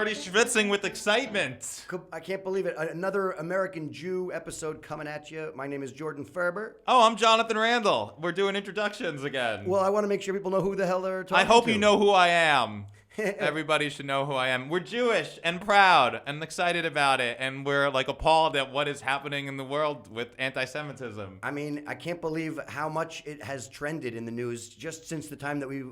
already schwitzing with excitement. I can't believe it. Another American Jew episode coming at you. My name is Jordon Ferber. Oh, I'm Jonathan Randall. We're doing introductions again. Well, I want to make sure people know who the hell they're talking to. I hope you know who I am. Everybody should know who I am. We're Jewish and proud and excited about it, and we're like appalled at what is happening in the world with anti-Semitism. I mean, I can't believe how much it has trended in the news just since the time that we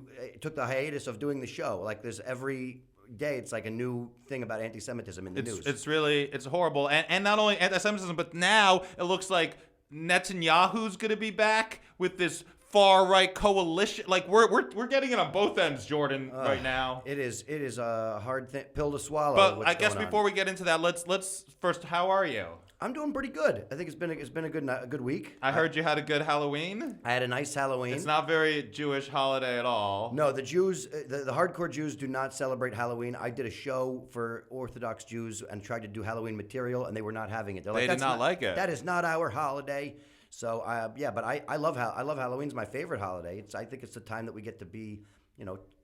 took the hiatus of doing the show. Like, there's every day it's like a new thing about anti-Semitism in the news. It's horrible, and not only anti-Semitism, but now it looks like Netanyahu's gonna be back with this far-right coalition. Like, we're getting it on both ends, Jordan, right now. It is a hard pill to swallow. But I guess before we get into that, let's first, how are you? I'm doing pretty good. I think it's been a good week. I heard you had a good Halloween. I had a nice Halloween. It's not very Jewish holiday at all. No, the Jews, the hardcore Jews do not celebrate Halloween. I did a show for Orthodox Jews and tried to do Halloween material, and they were not having it. They did not like it. That is not our holiday. So but I love Halloween's my favorite holiday. I think it's the time that we get to be,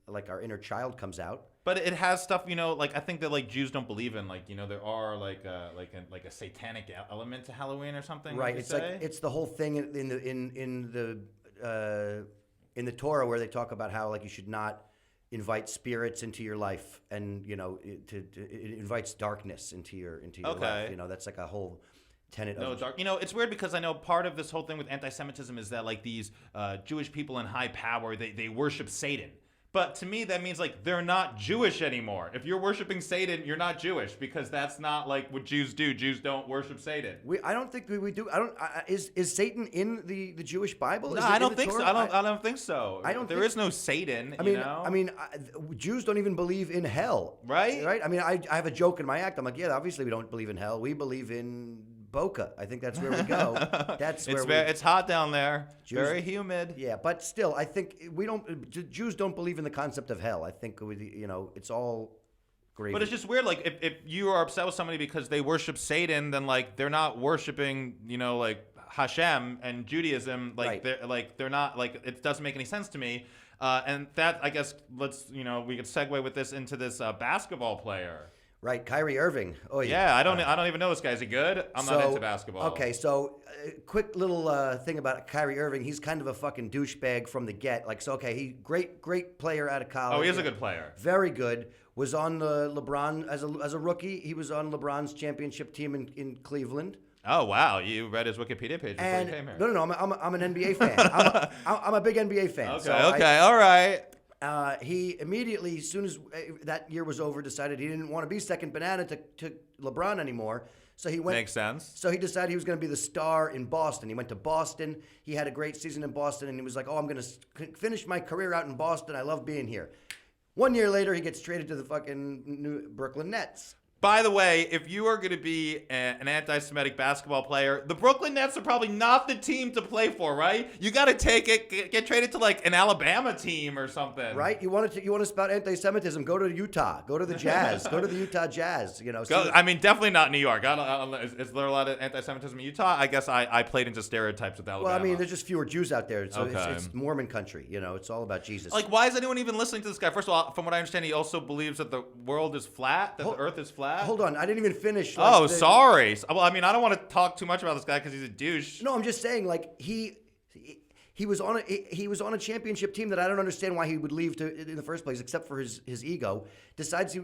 like our inner child comes out. But it has stuff, like I think that like Jews don't believe in, like, there are like a satanic element to Halloween or something. Right. It's the whole thing in the Torah where they talk about how like you should not invite spirits into your life, and it invites darkness into your life. That's like a whole tenet of dark. It's weird because I know part of this whole thing with anti-Semitism is that like these Jewish people in high power, they worship Satan. But to me, that means like they're not Jewish anymore. If you're worshiping Satan, you're not Jewish, because that's not like what Jews do. Jews don't worship Satan. I don't think we do. Is Satan in the Jewish Bible? No, I don't think so. I don't think so. There is no Satan. I mean, Jews don't even believe in hell. Right. Right. I mean, I have a joke in my act. I'm like, yeah, obviously we don't believe in hell. We believe in Boca. I think that's where we go. It's hot down there. Very humid. Yeah, but still, I think Jews don't believe in the concept of hell. I think it's all gravy. But it's just weird. Like if you are upset with somebody because they worship Satan, then like they're not worshiping, like Hashem and Judaism. Like right. they're not, like, it doesn't make any sense to me. And that, I guess, we could segue with this into this basketball player. Right, Kyrie Irving. Oh yeah. I don't even know this guy. Is he good? I'm not into basketball. Okay, so quick little thing about Kyrie Irving. He's kind of a fucking douchebag from the get. Like, so okay, he great player out of college. Oh, he is a good player. Very good. Was on the LeBron as a rookie. He was on LeBron's championship team in Cleveland. Oh wow! You read his Wikipedia page before you came here. No. I'm an NBA fan. I'm a big NBA fan. Okay. All right. He immediately, as soon as that year was over, decided he didn't want to be second banana to LeBron anymore. So he went. Makes sense. So he decided he was going to be the star in Boston. He went to Boston. He had a great season in Boston, and he was like, "Oh, I'm going to finish my career out in Boston. I love being here." 1 year later, he gets traded to the fucking Brooklyn Nets. By the way, if you are going to be an anti-Semitic basketball player, the Brooklyn Nets are probably not the team to play for, right? You got to take it, get traded to like an Alabama team or something. Right? You want to spout anti-Semitism? Go to Utah. Go to the Jazz. Go to the Utah Jazz. Definitely not New York. Is there a lot of anti-Semitism in Utah? I guess I played into stereotypes with Alabama. Well, I mean, there's just fewer Jews out there. So it's Mormon country. It's all about Jesus. Like, why is anyone even listening to this guy? First of all, from what I understand, he also believes that the world is flat, that the earth is flat. Hold on, I didn't even finish. Sorry. Well, I mean, I don't want to talk too much about this guy because he's a douche. No, I'm just saying, like, he was on a championship team that I don't understand why he would leave in the first place, except for his ego. Decides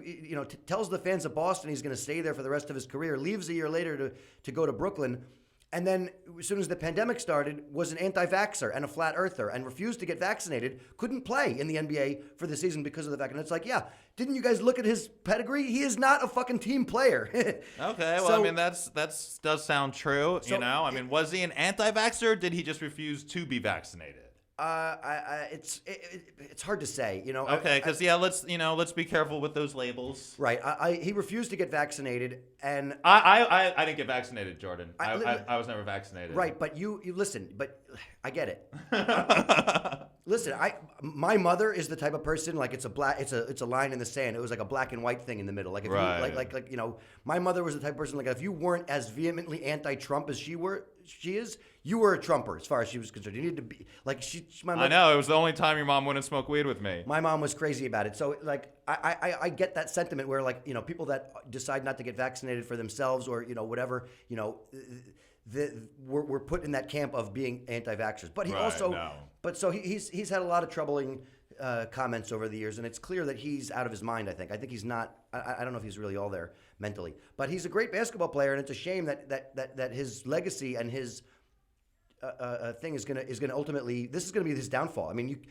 tells the fans of Boston he's going to stay there for the rest of his career. Leaves a year later to go to Brooklyn. And then, as soon as the pandemic started, was an anti-vaxxer and a flat earther and refused to get vaccinated, couldn't play in the NBA for the season because of the fact. And it's like, yeah, didn't you guys look at his pedigree? He is not a fucking team player. Okay, well, I mean, that does sound true, I mean, was he an anti-vaxxer, or did he just refuse to be vaccinated? It's hard to say, Okay, because let's be careful with those labels. Right. He refused to get vaccinated, and I didn't get vaccinated, Jordan. I was never vaccinated. Right, but you listen. But I get it. Listen, my mother is the type of person, like, it's a line in the sand. It was like a black and white thing in the middle. Like if right. my mother was the type of person, like, if you weren't as vehemently anti-Trump as she she is, you were a Trumper as far as she was concerned. You needed to be like my mother, I know, it was the only time your mom wouldn't smoke weed with me. my mom was crazy about it. So like I get that sentiment where like people that decide not to get vaccinated for themselves or whatever we're put in that camp of being anti-vaxxers. But he so he's had a lot of troubling comments over the years, and it's clear that he's out of his mind. I think he's not. I don't know if he's really all there mentally, but he's a great basketball player, and it's a shame that his legacy and his thing is gonna ultimately, this is gonna be his downfall. I mean,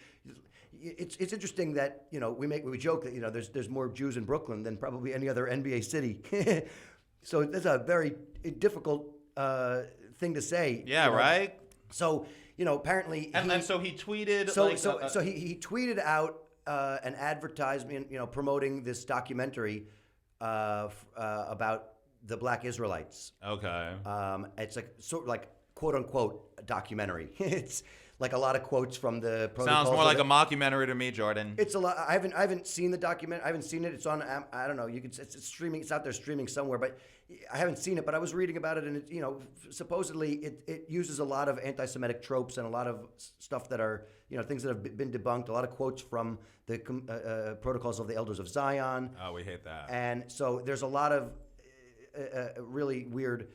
it's interesting that we joke that there's more Jews in Brooklyn than probably any other NBA city. So that's a very difficult thing to say. Yeah, right. So apparently, and so he tweeted. So he tweeted out an advertisement, promoting this documentary about the Black Israelites. Okay. It's like sort of like quote unquote documentary. It's like a lot of quotes from the protocols. Sounds more like a mockumentary to me, Jordan. It's a lot. I haven't seen the document. I haven't seen it. It's on. I don't know. It's streaming. It's out there streaming somewhere. But I haven't seen it. But I was reading about it, and supposedly it uses a lot of anti-Semitic tropes and a lot of stuff that are things that have been debunked. A lot of quotes from the protocols of the Elders of Zion. Oh, we hate that. And so there's a lot of really weird.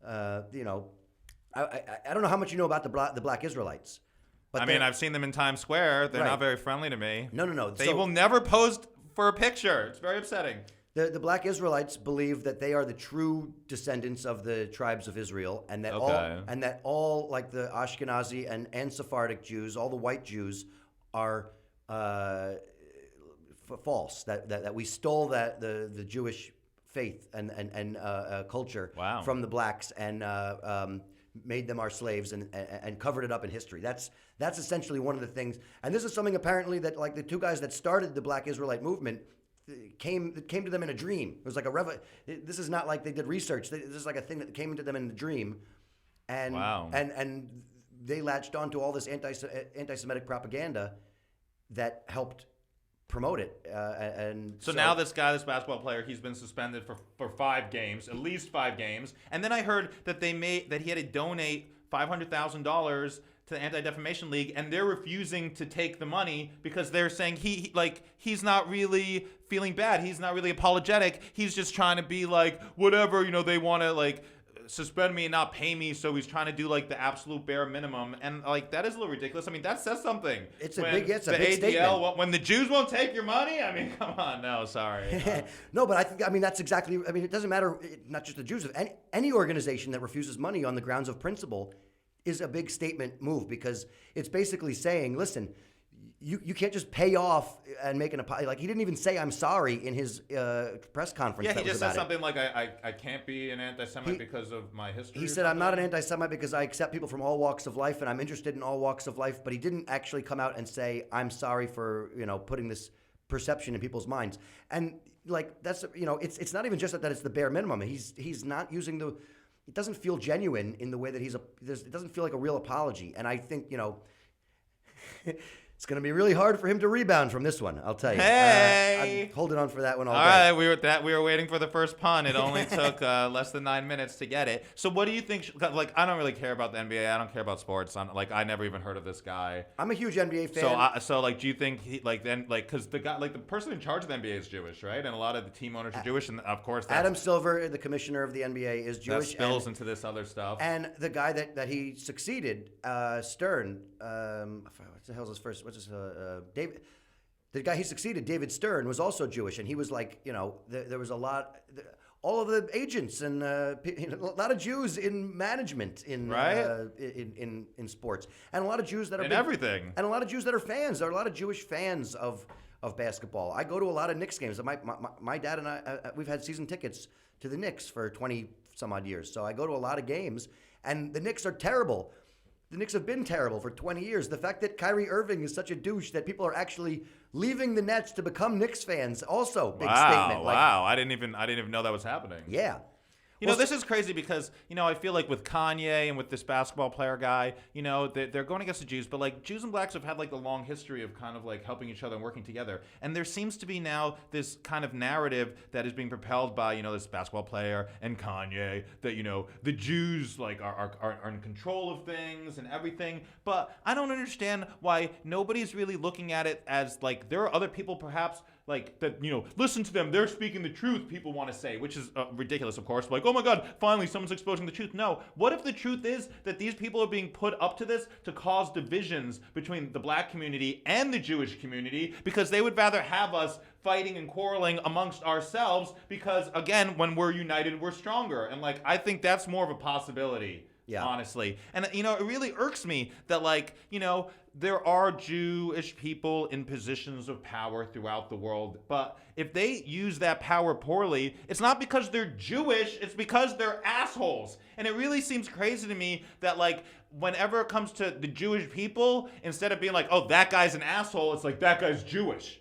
I don't know how much you know about the Black Israelites. But I've seen them in Times Square. They're Right. not very friendly to me. No. They will never pose for a picture. It's very upsetting. The Black Israelites believe that they are the true descendants of the tribes of Israel, and that all like the Ashkenazi and Sephardic Jews, all the white Jews, are false. That we stole the Jewish faith and culture from the blacks and made them our slaves and covered it up in history. That's essentially one of the things. And this is something apparently that like the two guys that started the Black Israelite movement came to them in a dream. It was like this is not like they did research. This is like a thing that came into them in a dream, and and they latched onto all this anti-Semitic propaganda that helped promote it. So now this basketball player, he's been suspended for 5 games, at least 5 games. And then I heard that he had to donate $500,000 to the Anti-Defamation League, and they're refusing to take the money because they're saying he's not really feeling bad. He's not really apologetic. He's just trying to be like, whatever, they want to like suspend me and not pay me, so he's trying to do like the absolute bare minimum, and like that is a little ridiculous. I mean, that says something. It's a big statement. When the Jews won't take your money, I mean, come on, no, sorry. No, but that's exactly. I mean, it doesn't matter. Not just the Jews. Any organization that refuses money on the grounds of principle is a big statement move, because it's basically saying, listen, you can't just pay off and make an apology. Like, he didn't even say I'm sorry in his press conference. Yeah, he just said something like, I can't be an anti-Semite because of my history. He said, I'm not an anti-Semite because I accept people from all walks of life and I'm interested in all walks of life. But he didn't actually come out and say, I'm sorry for putting this perception in people's minds. And like, that's it's not even just that it's the bare minimum. He's not using the. It doesn't feel genuine in the way that it doesn't feel like a real apology. And I think, it's going to be really hard for him to rebound from this one, I'll tell you. Hey! I'm holding on for that one all day. All right, we were waiting for the first pun. It only took less than 9 minutes to get it. So what do you think? Like, I don't really care about the NBA. I don't care about sports. I never even heard of this guy. I'm a huge NBA fan. So like, do you think because the guy, like the person in charge of the NBA is Jewish, right? And a lot of the team owners are Jewish, and of course Adam Silver, the commissioner of the NBA, is Jewish. That spills into this other stuff. And the guy that he succeeded, Stern, what the hell's his first? What's his David? The guy he succeeded, David Stern, was also Jewish, and he was like, there was a lot. All of the agents and a lot of Jews in management in sports, and a lot of Jews that are everything, and a lot of Jews that are fans. There are a lot of Jewish fans of basketball. I go to a lot of Knicks games. My dad and I we've had season tickets to the Knicks for 20 some odd years, so I go to a lot of games, and the Knicks are terrible. The Knicks have been terrible for 20 years. The fact that Kyrie Irving is such a douche that people are actually leaving the Nets to become Knicks fans, also big statement. Wow, I didn't even know that was happening. Yeah. This is crazy because, I feel like with Kanye and with this basketball player guy, they're going against the Jews, but like Jews and blacks have had like a long history of kind of like helping each other and working together. And there seems to be now this kind of narrative that is being propelled by, this basketball player and Kanye that, the Jews like are in control of things and everything. But I don't understand why nobody's really looking at it as like there are other people perhaps like that, listen to them. They're speaking the truth, people want to say, which is ridiculous, of course. Like, oh my God, finally someone's exposing the truth. No. What if the truth is that these people are being put up to this to cause divisions between the black community and the Jewish community because they would rather have us fighting and quarreling amongst ourselves because, again, when we're united, we're stronger. And, like, I think that's more of a possibility. Yeah. Honestly. And, it really irks me that, like, there are Jewish people in positions of power throughout the world. But if they use that power poorly, it's not because they're Jewish, it's because they're assholes. And it really seems crazy to me that, like, whenever it comes to the Jewish people, instead of being like, oh, that guy's an asshole, it's like, that guy's Jewish,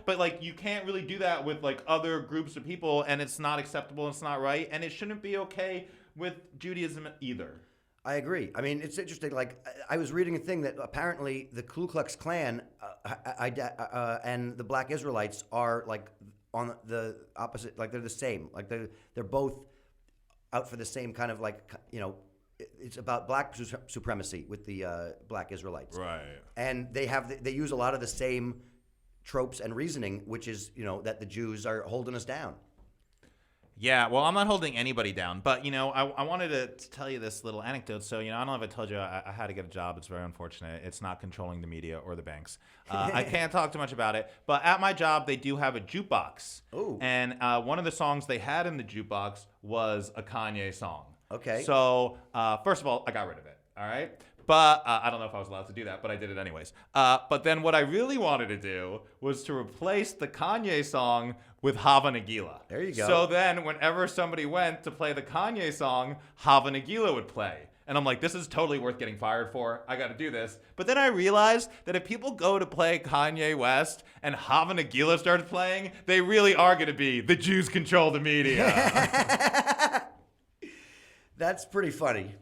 But, like, you can't really do that with, like, other groups of people, and it's not acceptable, it's not right, and it shouldn't be okay with Judaism either. I agree. I mean, it's interesting. Like, I was reading a thing that apparently the Ku Klux Klan and the Black Israelites are like on the opposite. Like, they're the same. Like, they're both out for the same kind of like it's about black supremacy with the Black Israelites. Right. And they use a lot of the same tropes and reasoning, which is that the Jews are holding us down. Yeah, well, I'm not holding anybody down, but, I wanted to tell you this little anecdote. So, I don't know if I told you I had to get a job. It's very unfortunate. It's not controlling the media or the banks. I can't talk too much about it, but at my job, they do have a jukebox. Ooh. And one of the songs they had in the jukebox was a Kanye song. Okay. So, first of all, I got rid of it, all right? But I don't know if I was allowed to do that, but I did it anyways. But then what I really wanted to do was to replace the Kanye song with Hava Nagila. There you go. So then whenever somebody went to play the Kanye song, Hava Nagila would play. And I'm like, this is totally worth getting fired for. I got to do this. But then I realized that if people go to play Kanye West and Hava Nagila starts playing, they really are going to be the Jews control the media. That's pretty funny.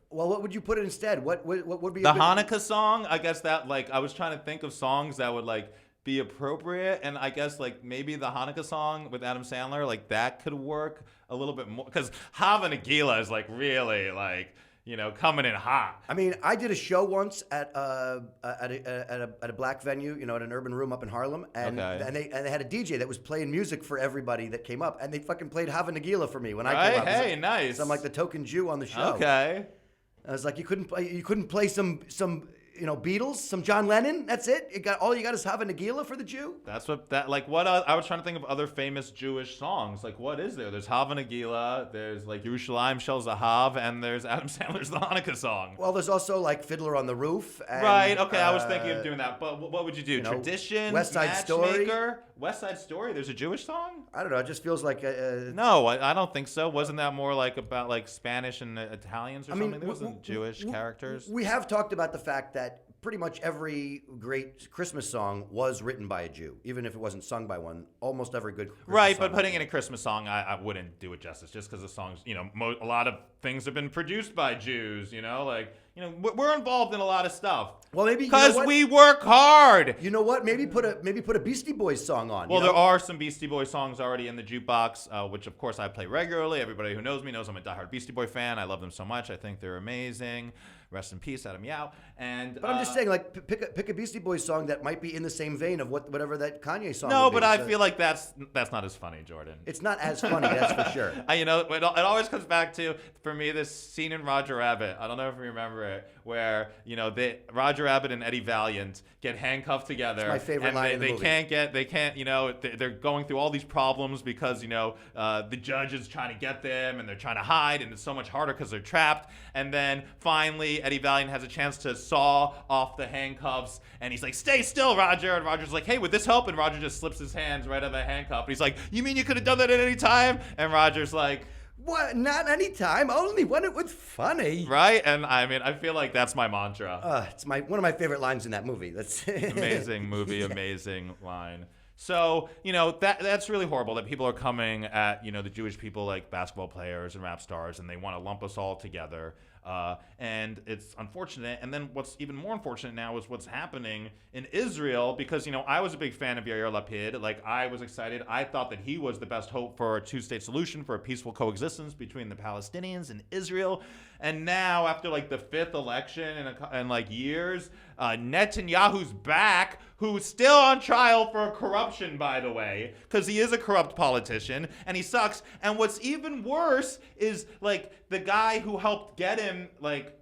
Well, what would you put instead? What would be the Hanukkah song? I guess that, like, I was trying to think of songs that would, like, be appropriate, and I guess, like, maybe the Hanukkah song with Adam Sandler, like, that could work a little bit more, because Hava Nagila is, like, really, like, coming in hot. I mean, I did a show once at a black venue, at an urban room up in Harlem, and they had a DJ that was playing music for everybody that came up, and they fucking played Hava Nagila for me when I came up. Hey, nice. So I'm like the token Jew on the show. Okay. I was like, you couldn't play some Beatles, some John Lennon. That's it. All you got is Hava Nagila for the Jew. That's what I was trying to think of other famous Jewish songs. Like, what is there? There's Hava Nagila. There's like Yerushalayim Shel Zahav, and there's Adam Sandler's the Hanukkah song. Well, there's also like Fiddler on the Roof. And, right. Okay. I was thinking of doing that. But what would you do? Tradition. West Side Story. West Side Story. There's a Jewish song. I don't know. It just feels like no. I don't think so. Wasn't that more like about like Spanish and Italians or something? There wasn't Jewish characters. We have talked about the fact that pretty much every great Christmas song was written by a Jew, even if it wasn't sung by one. Almost every good Christmas right, song but putting in a Christmas song, I wouldn't do it justice, just because the songs, a lot of things have been produced by Jews, we're involved in a lot of stuff. Well, maybe because we work hard. You know what? Maybe put a Beastie Boys song on. Well, there are some Beastie Boys songs already in the jukebox, which of course I play regularly. Everybody who knows me knows I'm a diehard Beastie Boy fan. I love them so much. I think they're amazing. Rest in peace, Adam Yao. But I'm just saying, like, pick a Beastie Boys song that might be in the same vein of whatever that Kanye song. No, but I feel like that's not as funny, Jordan. It's not as funny, that's for sure. It always comes back to, for me, this scene in Roger Rabbit. I don't know if you remember it, where Roger Rabbit and Eddie Valiant get handcuffed together. It's my favorite line in the movie. They can't. They're going through all these problems because the judge is trying to get them and they're trying to hide, and it's so much harder because they're trapped. And then finally, Eddie Valiant has a chance to saw off the handcuffs, and he's like, "Stay still, Roger." And Roger's like, "Hey, would this help?" And Roger just slips his hands right out of the handcuff. And he's like, "You mean you could have done that at any time?" And Roger's like, "What? Not any time. Only when it was funny." Right? And I mean, I feel like that's my mantra. It's one of my favorite lines in that movie. That's amazing movie, amazing line. So, that's really horrible that people are coming at, the Jewish people like basketball players and rap stars, and they want to lump us all together. And it's unfortunate. And then what's even more unfortunate now is what's happening in Israel, because, I was a big fan of Yair Lapid. Like, I was excited. I thought that he was the best hope for a two-state solution, for a peaceful coexistence between the Palestinians and Israel. And now, after like the fifth election in like years, Netanyahu's back, who's still on trial for corruption, by the way, because he is a corrupt politician and he sucks. And what's even worse is like the guy who helped get him like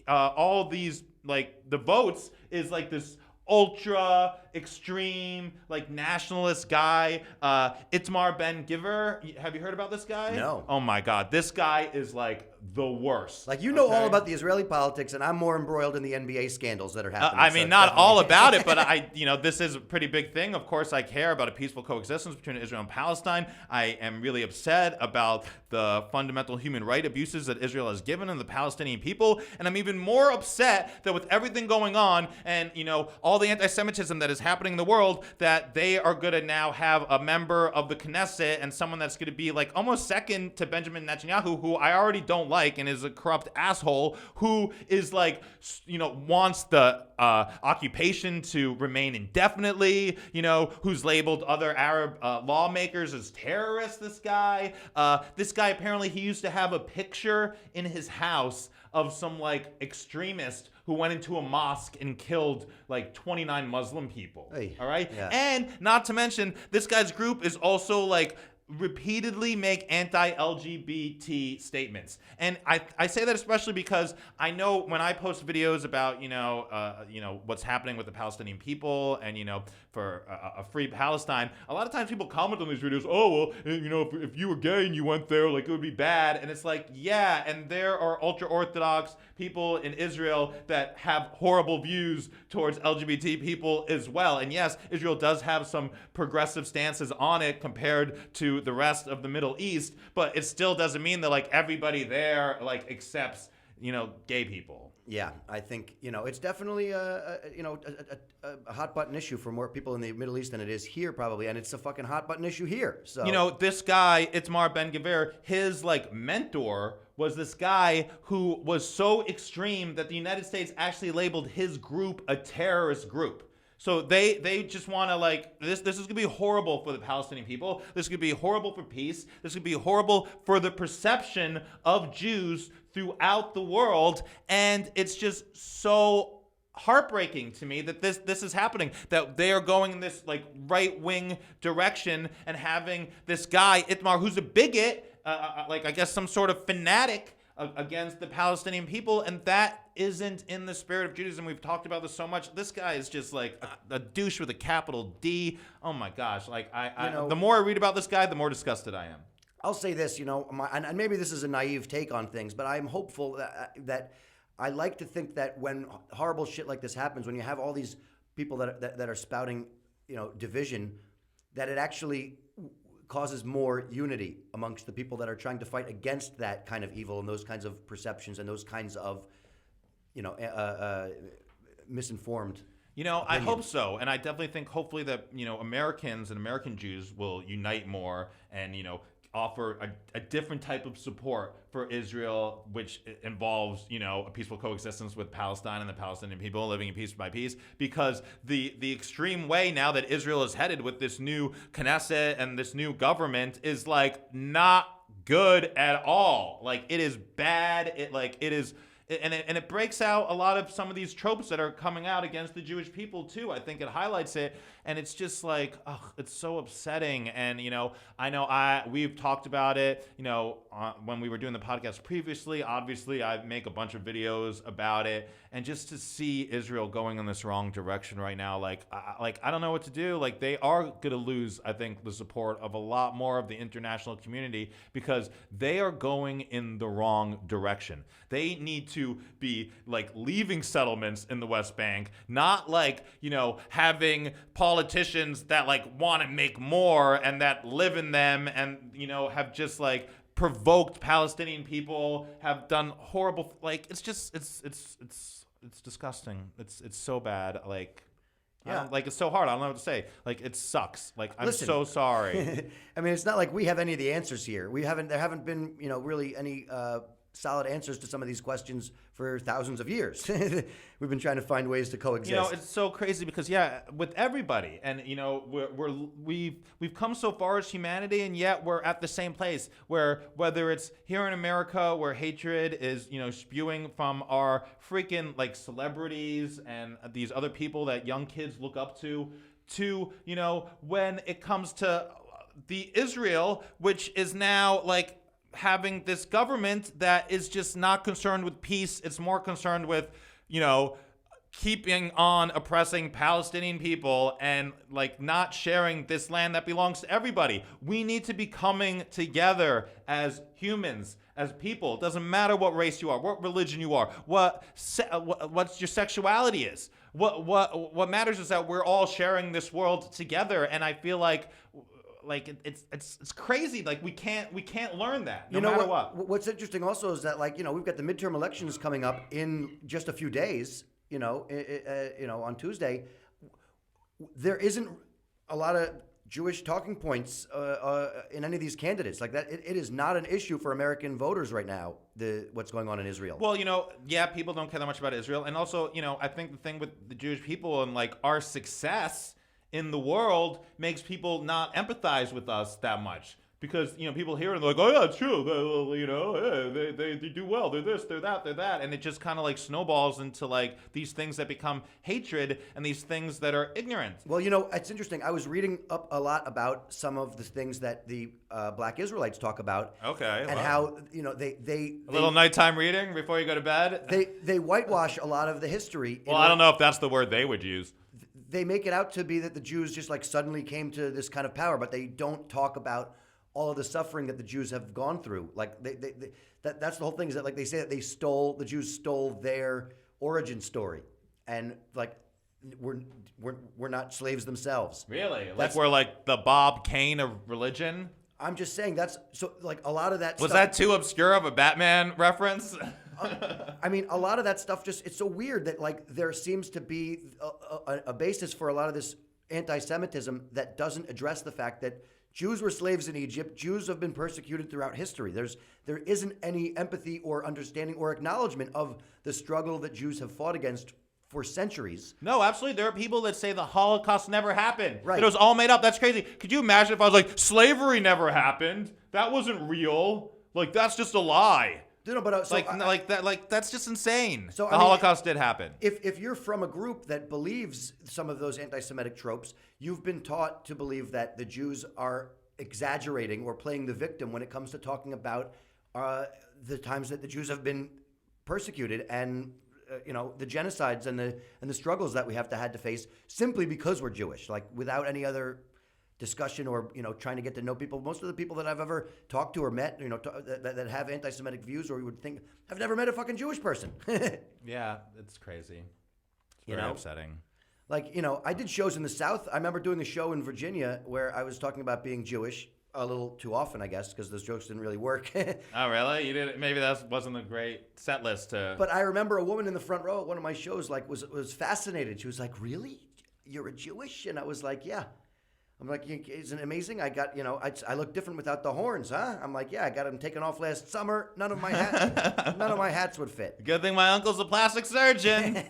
all these like the votes is like this ultra extreme like nationalist guy, Itamar Ben-Gvir. Have you heard about this guy? No. Oh my God, this guy is like the worst. Like, all about the Israeli politics, and I'm more embroiled in the NBA scandals that are happening. I mean, not all about it, but this is a pretty big thing. Of course, I care about a peaceful coexistence between Israel and Palestine. I am really upset about the fundamental human right abuses that Israel has given and the Palestinian people, and I'm even more upset that with everything going on and all the anti-Semitism that is happening in the world, that they are going to now have a member of the Knesset and someone that's going to be like almost second to Benjamin Netanyahu, who I already don't like and is a corrupt asshole, who is like, wants the occupation to remain indefinitely, who's labeled other Arab lawmakers as terrorists. This guy apparently he used to have a picture in his house of some like extremist who went into a mosque and killed like 29 Muslim people. Hey, all right. yeah. And not to mention, this guy's group is also like repeatedly make anti-LGBT statements. And I say that especially because I know when I post videos about, what's happening with the Palestinian people and, for a free Palestine, a lot of times people comment on these videos, oh, well, if you were gay and you went there, like it would be bad. And it's like, yeah, and there are ultra-Orthodox people in Israel that have horrible views towards LGBT people as well. And yes, Israel does have some progressive stances on it compared to the rest of the Middle East, but it still doesn't mean that like everybody there like accepts gay people. Yeah, I think it's definitely a hot button issue for more people in the Middle East than it is here probably, and it's a fucking hot button issue here. So this guy Itamar Ben-Gvir, his like mentor was this guy who was so extreme that the United States actually labeled his group a terrorist group. So they just want to like this is going to be horrible for the Palestinian people. This is going to be horrible for peace. This is going to be horrible for the perception of Jews throughout the world. And it's just so heartbreaking to me that this is happening, that they are going in this like right-wing direction and having this guy Itamar, who's a bigot, like I guess some sort of fanatic against the Palestinian people, and that isn't in the spirit of Judaism. We've talked about this so much. This guy is just like a douche with a capital D. Oh my gosh! Like the more I read about this guy, the more disgusted I am. I'll say this, and maybe this is a naive take on things, but I'm hopeful that I like to think that when horrible shit like this happens, when you have all these people that are spouting, division, that it actually causes more unity amongst the people that are trying to fight against that kind of evil and those kinds of perceptions and those kinds of, misinformed. I hope so. And I definitely think hopefully that, Americans and American Jews will unite more and, offer a different type of support for Israel, which involves, a peaceful coexistence with Palestine and the Palestinian people living in peace by peace. Because the extreme way now that Israel is headed with this new Knesset and this new government is like not good at all. Like it is bad. And it breaks out a lot of some of these tropes that are coming out against the Jewish people too. I think it highlights it, and it's just like, it's so upsetting. And we've talked about it. When we were doing the podcast previously, obviously I make a bunch of videos about it, and just to see Israel going in this wrong direction right now, I don't know what to do. Like they are gonna lose, I think, the support of a lot more of the international community because they are going in the wrong direction. They need to be like leaving settlements in the West Bank, not like, having politicians that like want to make more and that live in them and, have just like provoked Palestinian people, have done horrible, like it's just, it's disgusting. It's so bad. Like, Yeah. Like, it's so hard. I don't know what to say. Like, it sucks. Like, I'm Listen. so sorry. I mean, it's not like we have any of the answers here. There haven't been, really any solid answers to some of these questions for thousands of years. We've been trying to find ways to coexist. It's so crazy because with everybody, and we've come so far as humanity, and yet we're at the same place where whether it's here in America where hatred is spewing from our freaking like celebrities and these other people that young kids look up to when it comes to the Israel, which is now like having this government that is just not concerned with peace. It's more concerned with, keeping on oppressing Palestinian people and like not sharing this land that belongs to everybody. We need to be coming together as humans, as people. It doesn't matter what race you are, what religion you are, what your sexuality is. What matters is that we're all sharing this world together. And I feel like it's crazy. Like we can't learn that no matter what. What's interesting also is that we've got the midterm elections coming up in just a few days. On Tuesday, there isn't a lot of Jewish talking points in any of these candidates. Like that, it is not an issue for American voters right now. What's going on in Israel. Well, people don't care that much about Israel, and also, I think the thing with the Jewish people and like our success in the world makes people not empathize with us that much. Because, people hear it and they're like, oh, yeah, it's true. They do well. They're this, they're that. And it just kind of like snowballs into like these things that become hatred and these things that are ignorant. Well, it's interesting. I was reading up a lot about some of the things that the Black Israelites talk about. Okay. And how, they a little nighttime reading before you go to bed? They whitewash a lot of the history. Well, I don't know if that's the word they would use. They make it out to be that the Jews just like suddenly came to this kind of power, but they don't talk about all of the suffering that the Jews have gone through. Like that's the whole thing, is that like they say that the Jews stole their origin story, and like we're not slaves themselves. Really? Like we're like the Bob Kane of religion? I'm just saying that's so like a lot of that. Was that too obscure of a Batman reference? I mean, a lot of that stuff it's so weird that like there seems to be a basis for a lot of this anti-Semitism that doesn't address the fact that Jews were slaves in Egypt. Jews have been persecuted throughout history. There isn't any empathy or understanding or acknowledgement of the struggle that Jews have fought against for centuries. No, absolutely. There are people that say the Holocaust never happened. Right. It was all made up. That's crazy. Could you imagine if I was like, slavery never happened? That wasn't real. Like, that's just a lie. No, but that's just insane. So the Holocaust did happen. If you're from a group that believes some of those anti-Semitic tropes, you've been taught to believe that the Jews are exaggerating or playing the victim when it comes to talking about the times that the Jews have been persecuted and the genocides and the struggles that we had to face simply because we're Jewish, like without any other discussion or trying to get to know people. Most of the people that I've ever talked to or met, that have anti-Semitic views, or you would think, I've never met a fucking Jewish person. Yeah, it's crazy. It's very upsetting. Like, I did shows in the South. I remember doing a show in Virginia where I was talking about being Jewish a little too often, I guess, because those jokes didn't really work. Oh, really? You didn't? Maybe that wasn't a great set list to. But I remember a woman in the front row at one of my shows was fascinated. She was like, "Really? You're a Jewish?" And I was like, "Yeah." I'm like, "Isn't it amazing? I got, I look different without the horns, huh?" I'm like, "Yeah, I got them taken off last summer. None of my hats would fit." Good thing my uncle's a plastic surgeon.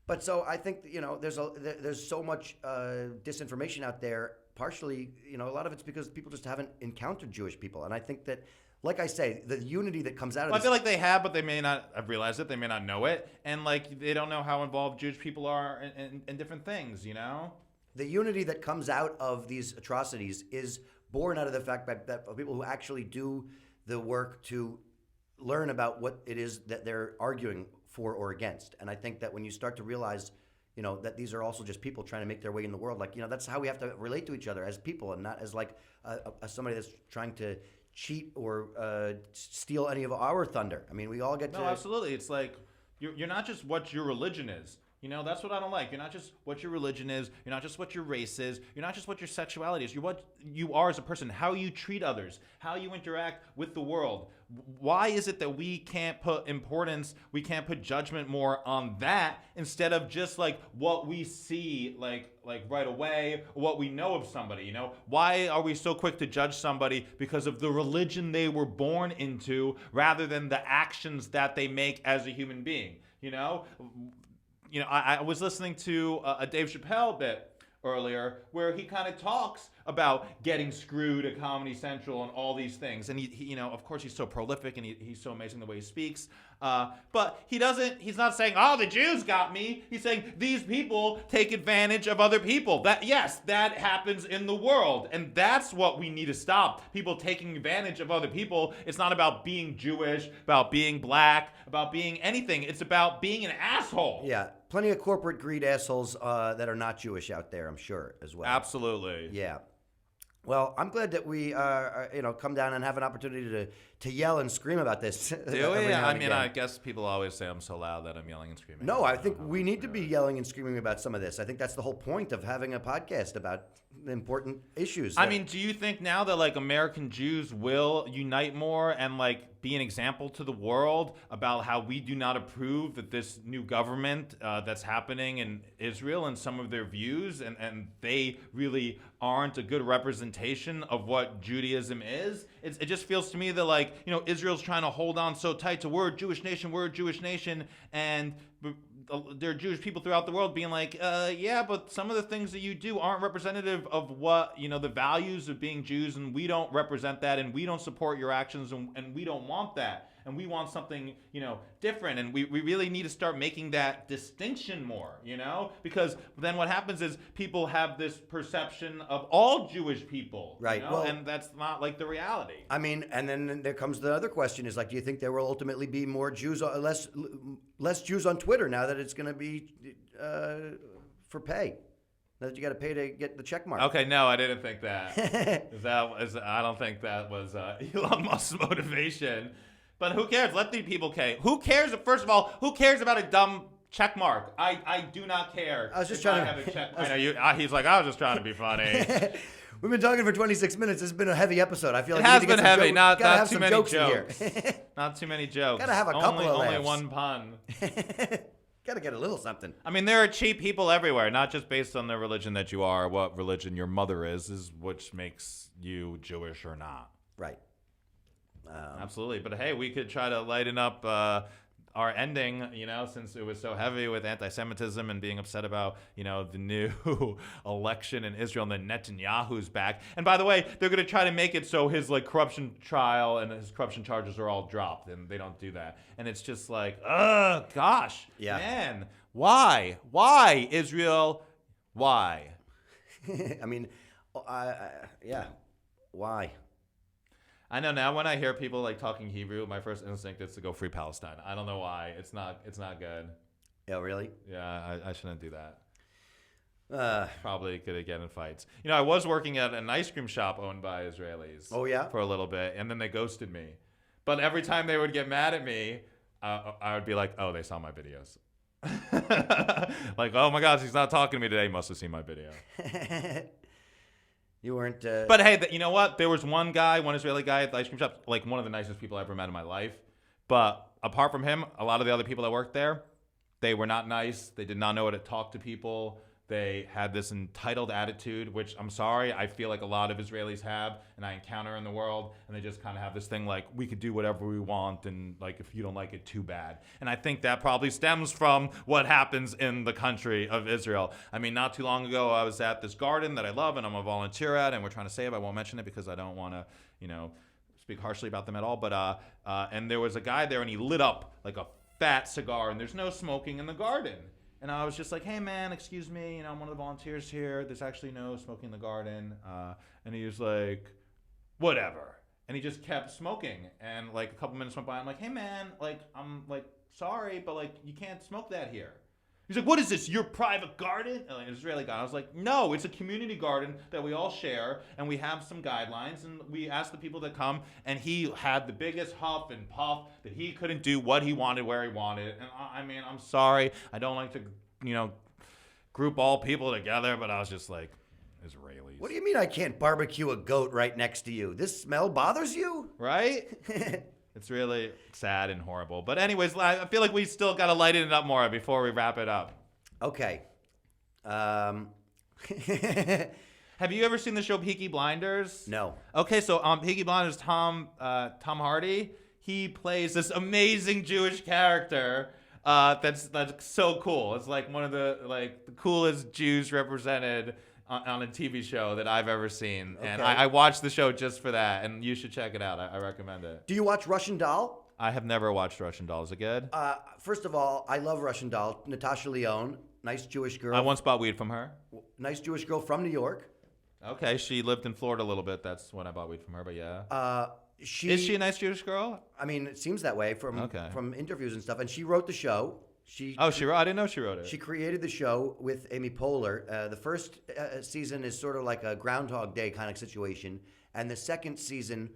But so I think there's so much disinformation out there. Partially, a lot of it's because people just haven't encountered Jewish people, and I think that, like I say, the unity that comes out of I feel like they have, but they may not have realized it. They may not know it, and like they don't know how involved Jewish people are in different things. The unity that comes out of these atrocities is born out of the fact that people who actually do the work to learn about what it is that they're arguing for or against. And I think that when you start to realize, that these are also just people trying to make their way in the world, like, that's how we have to relate to each other as people, and not as like somebody that's trying to cheat or steal any of our thunder. I mean, we all get to. No, absolutely. It's like you're not just what your religion is. You know, that's what I don't like. You're not just what your religion is. You're not just what your race is. You're not just what your sexuality is. You're what you are as a person, how you treat others, how you interact with the world. Why is it that we can't put importance, we can't put judgment more on that instead of just like what we see like right away, or what we know of somebody, you know? Why are we so quick to judge somebody because of the religion they were born into rather than the actions that they make as a human being, you know? I was listening to a Dave Chappelle bit earlier where he kind of talks about getting screwed at Comedy Central and all these things. And he of course he's so prolific and he's so amazing the way he speaks. But he's not saying, oh, the Jews got me. He's saying these people take advantage of other people. That happens in the world. And that's what we need to stop. People taking advantage of other people. It's not about being Jewish, about being black, about being anything. It's about being an asshole. Yeah. Plenty of corporate greed assholes that are not Jewish out there, I'm sure, as well. Absolutely. Yeah. Well, I'm glad that we, come down and have an opportunity to yell and scream about this. Do we? I mean, I guess people always say I'm so loud that I'm yelling and screaming. No, I think we need to be yelling and screaming about some of this. I think that's the whole point of having a podcast about important issues. I mean, do you think now that like American Jews will unite more and like be an example to the world about how we do not approve of this new government that's happening in Israel and some of their views, and they really aren't a good representation of what Judaism is? It just feels to me that like, Israel's trying to hold on so tight to we're a Jewish nation, and there are Jewish people throughout the world being like, yeah, but some of the things that you do aren't representative of what, the values of being Jews, and we don't represent that, and we don't support your actions, and we don't want that. And we want something, different. And we really need to start making that distinction more, because then what happens is people have this perception of all Jewish people, right? Well, and that's not like the reality. I mean, and then there comes the other question is like, do you think there will ultimately be more Jews, less Jews on Twitter now that it's going to be for pay? That you got to pay to get the check mark. Okay, no, I didn't think that. I don't think that was Elon Musk's motivation. But who cares? Let the people pay. Who cares? First of all, who cares about a dumb check mark? I do not care. I was just trying to have a check. I know he's like, I was just trying to be funny. We've been talking for 26 minutes. This has been a heavy episode. I feel like it has been heavy. Not too many jokes jokes. In here. Not too many jokes. Gotta have a couple of laughs. Only one pun. Gotta get a little something. I mean, there are cheap people everywhere, not just based on the religion that you are, what religion your mother is which makes you Jewish or not. Right. Absolutely. But hey, we could try to lighten up our ending, since it was so heavy with anti-Semitism and being upset about, the new election in Israel, and then Netanyahu's back. And by the way, they're going to try to make it so his corruption trial and his corruption charges are all dropped, and they don't do that. And it's just like, gosh, yeah. Man, why Israel? Why? I mean, yeah, why? I know now when I hear people talking Hebrew, my first instinct is to go free Palestine. I don't know why. It's not good. Oh, really? Yeah, I shouldn't do that. Probably could get in fights. I was working at an ice cream shop owned by Israelis. Oh, yeah? For a little bit, and then they ghosted me. But every time they would get mad at me, I would be like, oh, they saw my videos. Like, oh my gosh, he's not talking to me today. He must have seen my video. You weren't. But hey, you know what? There was one Israeli guy at the ice cream shop, one of the nicest people I ever met in my life. But apart from him, a lot of the other people that worked there, they were not nice. They did not know how to talk to people. They had this entitled attitude, which I'm sorry, I feel like a lot of Israelis have, and I encounter in the world, and they just kind of have this thing like, we could do whatever we want, and if you don't like it, too bad. And I think that probably stems from what happens in the country of Israel. I mean, not too long ago, I was at this garden that I love, and I'm a volunteer at, and we're trying to save. I won't mention it because I don't want to, speak harshly about them at all, but and there was a guy there, and he lit up like a fat cigar, and there's no smoking in the garden. And I was just like, hey, man, excuse me, I'm one of the volunteers here. There's actually no smoking in the garden. And he was like, whatever. And he just kept smoking. And a couple minutes went by. I'm like, hey, man, I'm sorry, but you can't smoke that here. He's like, what is this, your private garden? An Israeli guy. I was like, no, it's a community garden that we all share, and we have some guidelines, and we ask the people that come, and he had the biggest huff and puff that he couldn't do what he wanted, where he wanted. And I mean, I'm sorry. I don't like to group all people together, but I was just like, Israelis. What do you mean I can't barbecue a goat right next to you? This smell bothers you? Right? It's really sad and horrible. But anyways, I feel like we still got to lighten it up more before we wrap it up. Okay. Have you ever seen the show Peaky Blinders? No. Okay, so Peaky Blinders, Tom Hardy, he plays this amazing Jewish character that's so cool. It's like one of the coolest Jews represented on a TV show that I've ever seen. Okay. And I watched the show just for that, and you should check it out. I recommend it. Do you watch Russian Doll? I have never watched Russian Doll. Is it good? First of all, I love Russian Doll. Natasha Lyonne, nice Jewish girl. I once bought weed from her. Nice Jewish girl from New York. Okay, she lived in Florida a little bit. That's when I bought weed from her, but yeah. Is she a nice Jewish girl? I mean, it seems that way from interviews and stuff. And she wrote the show. She wrote. I didn't know she wrote it. She created the show with Amy Poehler. The first season is sort of like a Groundhog Day kind of situation, and the second season,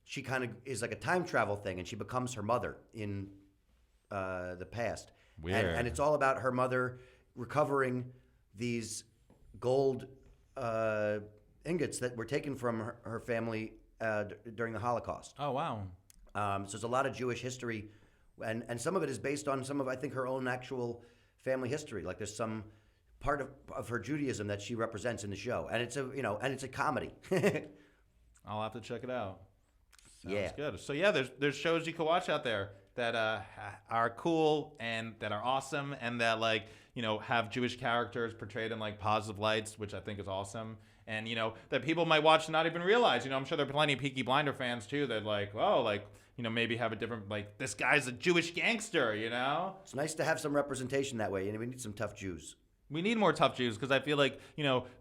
she kind of is like a time travel thing, and she becomes her mother in the past. Weird. And it's all about her mother recovering these gold ingots that were taken from her family during the Holocaust. Oh wow! So there's a lot of Jewish history. And some of it is based on some of, I think, her own actual family history. Like there's some part of her Judaism that she represents in the show, and it's a comedy. I'll have to check it out. Sounds good. So yeah, there's shows you can watch out there that are cool and that are awesome and that have Jewish characters portrayed in positive lights, which I think is awesome. And that people might watch and not even realize. I'm sure there are plenty of Peaky Blinder fans too that maybe have a different, this guy's a Jewish gangster, It's nice to have some representation that way, and we need some tough Jews. We need more tough Jews because I feel like,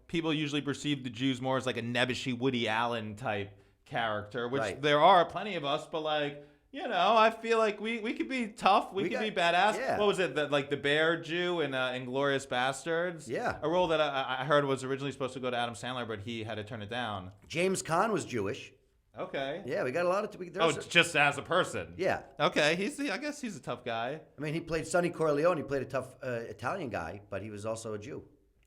people usually perceive the Jews more as like a nebbishy Woody Allen type character, which there are plenty of us, but I feel like we could be tough. We could be badass. Yeah. What was it? The bear Jew in Inglourious Bastards? Yeah. A role that I heard was originally supposed to go to Adam Sandler, but he had to turn it down. James Caan was Jewish. Okay. Yeah, we got a lot of... just as a person. Yeah. Okay, I guess he's a tough guy. I mean, he played Sonny Corleone. He played a tough Italian guy, but he was also a Jew.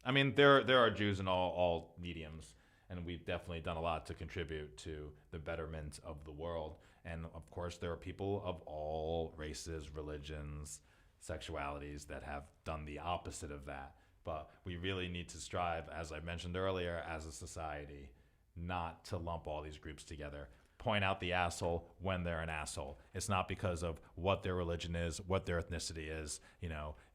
I mean, there are Jews in all mediums, and we've definitely done a lot to contribute to the betterment of the world. And, of course, there are people of all races, religions, sexualities that have done the opposite of that. But we really need to strive, as I mentioned earlier, as a society, not to lump all these groups together. Point out the asshole when they're an asshole. It's not because of what their religion is, what their ethnicity is.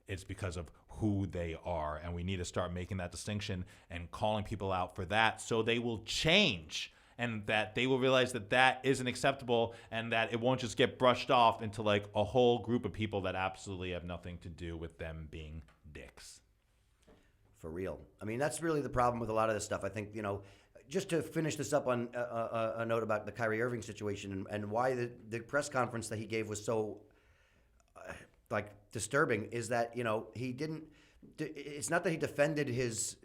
It's because of who they are. And we need to start making that distinction and calling people out for that so they will change and that they will realize that that isn't acceptable and that it won't just get brushed off into a whole group of people that absolutely have nothing to do with them being dicks. For real. I mean, that's really the problem with a lot of this stuff. I think, just to finish this up on a note about the Kyrie Irving situation and why the press conference that he gave was so disturbing is that he didn't. It's not that he defended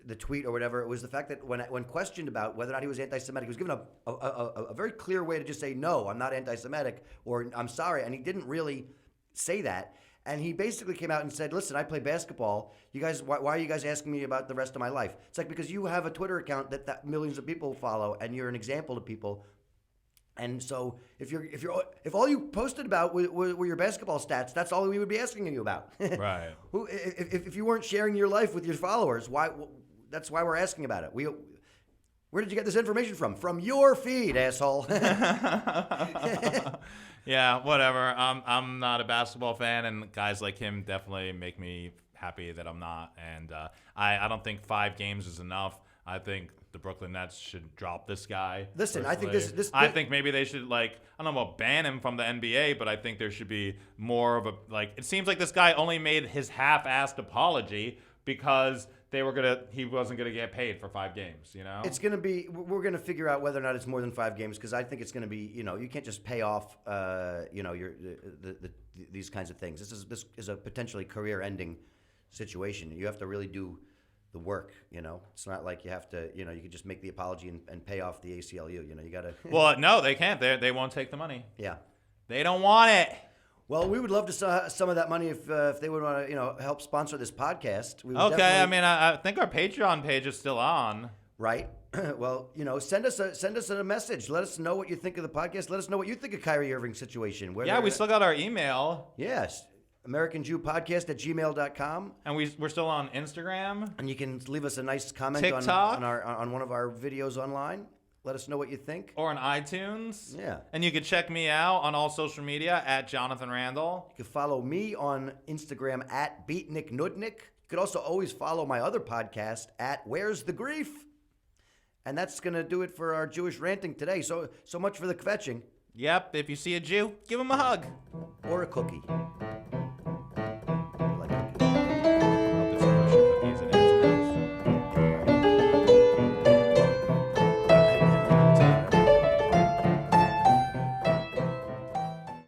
the tweet or whatever. It was the fact that when questioned about whether or not he was anti-Semitic, he was given a very clear way to just say no, I'm not anti-Semitic or I'm sorry, and he didn't really say that. And he basically came out and said, listen, I play basketball. You guys, why are you guys asking me about the rest of my life? It's because you have a Twitter account that millions of people follow, and you're an example to people. And so if all you posted about were your basketball stats, that's all we would be asking you about. Right. If you weren't sharing your life with your followers, that's why we're asking about it. Where did you get this information from? From your feed, asshole. Yeah, whatever. I'm not a basketball fan, and guys like him definitely make me happy that I'm not. And I don't think 5 games is enough. I think the Brooklyn Nets should drop this guy. Listen, personally. I think I think maybe they should I don't know about ban him from the NBA, but I think there should be more of a it seems like this guy only made his half-assed apology because he wasn't gonna get paid for 5 games. It's gonna be. We're gonna figure out whether or not it's more than 5 games because I think it's gonna be. You can't just pay off. These kinds of things. This is a potentially career-ending situation. You have to really do the work. It's not like you have to. You can just make the apology and pay off the ACLU. You gotta. Well, no, they can't. They won't take the money. Yeah. They don't want it. Well, we would love to some of that money if they would want to, help sponsor this podcast. We would Okay, definitely- I mean, I think our Patreon page is still on. Right. Well, send us a message. Let us know what you think of the podcast. Let us know what you think of Kyrie Irving's situation. Yeah, we still got our email. Yes. AmericanJewPodcast@gmail.com. And we're still on Instagram. And you can leave us a nice comment TikTok. on one of our videos online. Let us know what you think. Or on iTunes. Yeah. And you can check me out on all social media at Jonathan Randall. You can follow me on Instagram at BeatNickNudnik. You could also always follow my other podcast at Where's the Grief? And that's going to do it for our Jewish ranting today. So much for the kvetching. Yep, if you see a Jew, give him a hug. Or a cookie.